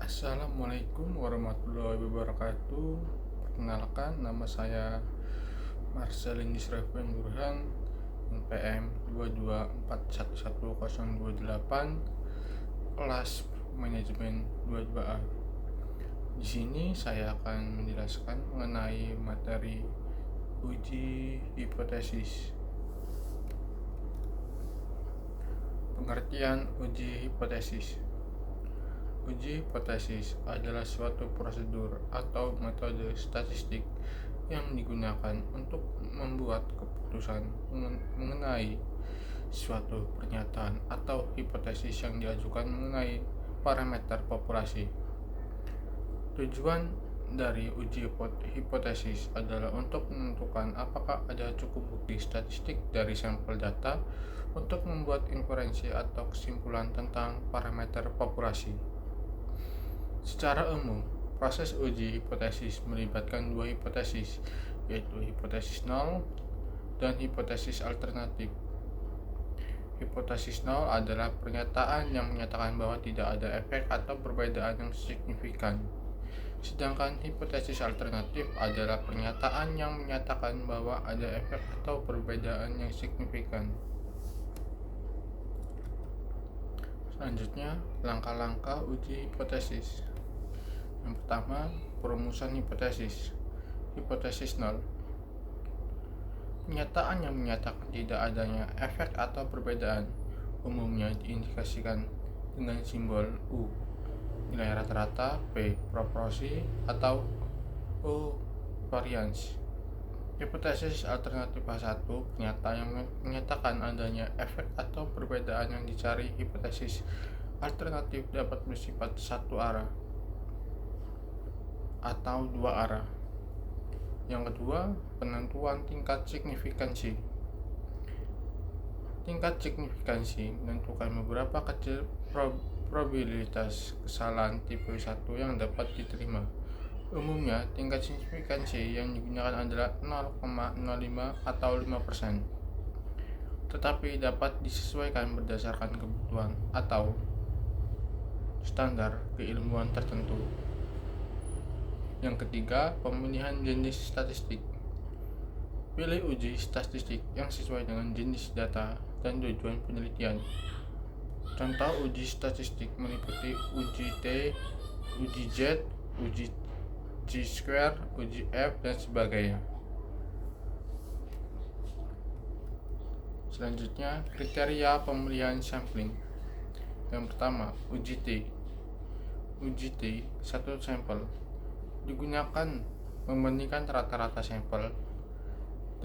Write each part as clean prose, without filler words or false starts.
Assalamualaikum warahmatullahi wabarakatuh. Perkenalkan, nama saya Marcelin Disreven Burhan, NPM 224111028, kelas manajemen 22A. Di sini saya akan menjelaskan mengenai materi uji hipotesis. Pengertian uji hipotesis. Uji hipotesis adalah suatu prosedur atau metode statistik yang digunakan untuk membuat keputusan mengenai suatu pernyataan atau hipotesis yang diajukan mengenai parameter populasi. Tujuan dari uji hipotesis adalah untuk menentukan apakah ada cukup bukti statistik dari sampel data untuk membuat inferensi atau kesimpulan tentang parameter populasi. Secara umum, proses uji hipotesis melibatkan dua hipotesis, yaitu hipotesis nol dan hipotesis alternatif. Hipotesis nol adalah pernyataan yang menyatakan bahwa tidak ada efek atau perbedaan yang signifikan. Sedangkan hipotesis alternatif adalah pernyataan yang menyatakan bahwa ada efek atau perbedaan yang signifikan. Selanjutnya, langkah-langkah uji hipotesis. Yang pertama, perumusan hipotesis. Hipotesis nol. Pernyataan yang menyatakan tidak adanya efek atau perbedaan umumnya diindikasikan dengan simbol U, nilai rata-rata, P, proporsi, atau O, varians. Hipotesis alternatif A1, pernyataan yang menyatakan adanya efek atau perbedaan yang dicari. Hipotesis alternatif dapat bersifat satu arah atau dua arah. Yang kedua, penentuan tingkat signifikansi. Tingkat signifikansi menentukan beberapa kecil probabilitas kesalahan tipe 1 yang dapat diterima. Umumnya, tingkat signifikansi yang digunakan adalah 0,05 atau 5%, tetapi dapat disesuaikan berdasarkan kebutuhan atau standar keilmuan tertentu. Yang ketiga, pemilihan jenis statistik. Pilih uji statistik yang sesuai dengan jenis data dan tujuan penelitian. Contoh uji statistik meliputi uji T, uji Z, uji Chi-square, uji F, dan sebagainya. Selanjutnya, kriteria pemilihan sampling. Yang pertama, uji T. Uji T, satu sampel digunakan membandingkan rata-rata sampel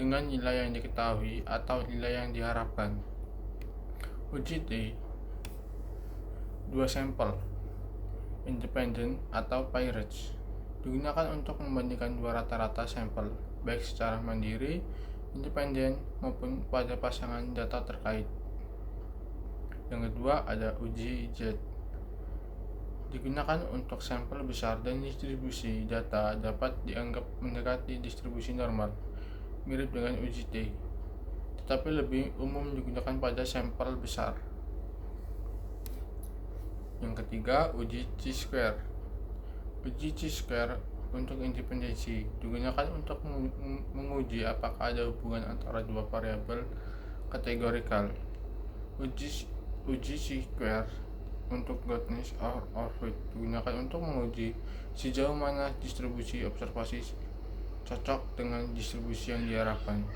dengan nilai yang diketahui atau nilai yang diharapkan. Uji T, dua sampel independen atau pairs digunakan untuk membandingkan dua rata-rata sampel, baik secara mandiri, independen, maupun pada pasangan data terkait. Yang kedua, ada uji Z. Digunakan untuk sampel besar dan distribusi data dapat dianggap mendekati distribusi normal, mirip dengan uji T, tetapi lebih umum digunakan pada sampel besar. Yang ketiga, uji Chi-square. Uji Chi-square untuk independensi digunakan untuk menguji apakah ada hubungan antara dua variabel kategorikal. Uji Chi-square untuk goodness or fit digunakan untuk menguji sejauh mana distribusi observasi cocok dengan distribusi yang diharapkan.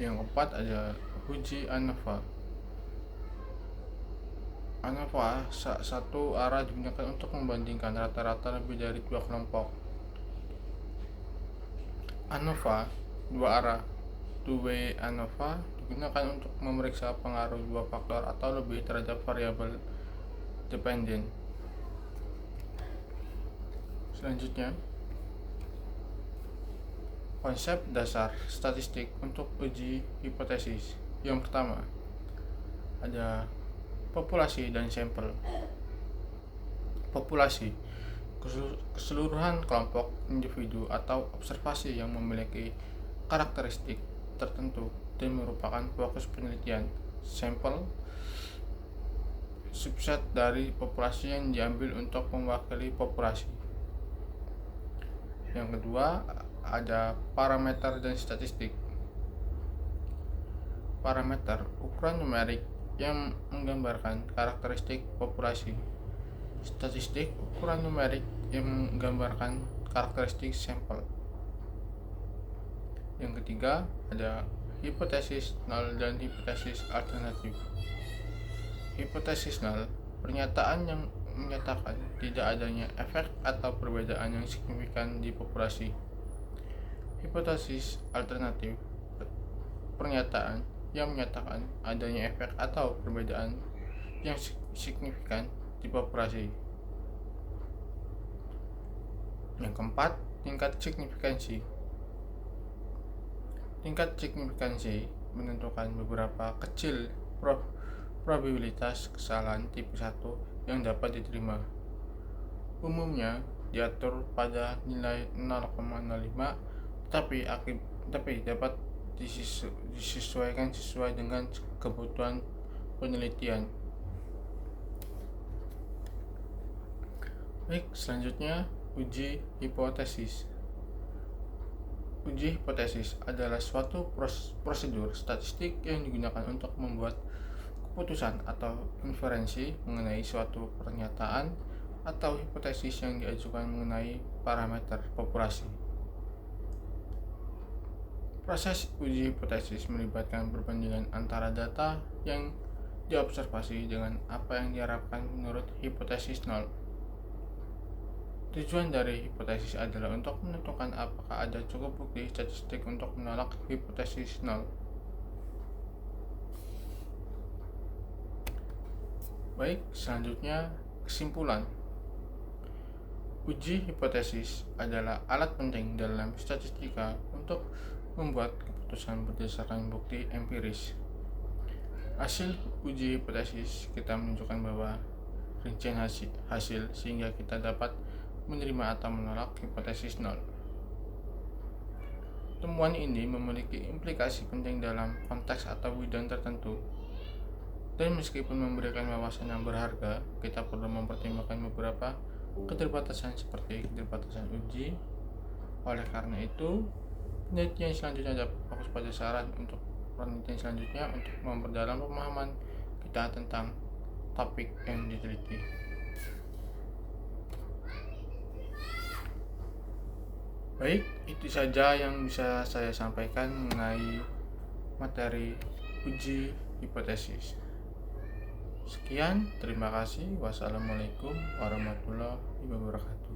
Yang keempat, ada uji ANOVA. ANOVA satu arah digunakan untuk membandingkan rata-rata lebih dari dua kelompok. ANOVA dua arah, two-way ANOVA digunakan untuk memeriksa pengaruh dua faktor atau lebih terhadap variabel dependen. Selanjutnya, konsep dasar statistik untuk uji hipotesis. Yang pertama, ada populasi dan sampel. Populasi, keseluruhan kelompok individu atau observasi yang memiliki karakteristik tertentu dan merupakan fokus penelitian. Sampel, subset dari populasi yang diambil untuk mewakili populasi. Yang kedua, ada parameter dan statistik. Parameter, ukuran numerik yang menggambarkan karakteristik populasi. Statistik, ukuran numerik yang menggambarkan karakteristik sampel. Yang ketiga, ada hipotesis null dan hipotesis alternatif. Hipotesis null, pernyataan yang menyatakan tidak adanya efek atau perbedaan yang signifikan di populasi. Hipotesis alternatif, pernyataan yang menyatakan adanya efek atau perbedaan yang signifikan di populasi. Yang keempat, tingkat signifikansi. Tingkat signifikansi menentukan beberapa kecil probabilitas kesalahan tipe 1 yang dapat diterima. Umumnya diatur pada nilai 0,05, tapi dapat disesuaikan sesuai dengan kebutuhan penelitian. Baik, selanjutnya uji hipotesis. Uji hipotesis adalah suatu prosedur statistik yang digunakan untuk membuat keputusan atau inferensi mengenai suatu pernyataan atau hipotesis yang diajukan mengenai parameter populasi. Proses uji hipotesis melibatkan perbandingan antara data yang diobservasi dengan apa yang diharapkan menurut hipotesis null. Tujuan dari hipotesis adalah untuk menentukan apakah ada cukup bukti statistik untuk menolak hipotesis null. Baik, selanjutnya kesimpulan. Uji hipotesis adalah alat penting dalam statistika untuk membuat keputusan berdasarkan bukti empiris. Hasil uji hipotesis kita menunjukkan bahwa rincian hasil sehingga kita dapat menerima atau menolak hipotesis null. Temuan ini memiliki implikasi penting dalam konteks atau bidang tertentu. Dan meskipun memberikan wawasan yang berharga, kita perlu mempertimbangkan beberapa keterbatasan seperti keterbatasan uji. Oleh karena itu, penelitian selanjutnya dapat fokus pada saran untuk penelitian selanjutnya untuk memperdalam pemahaman kita tentang topik yang diteliti. Baik, itu saja yang bisa saya sampaikan mengenai materi uji hipotesis. Sekian, terima kasih. Wassalamualaikum warahmatullahi wabarakatuh.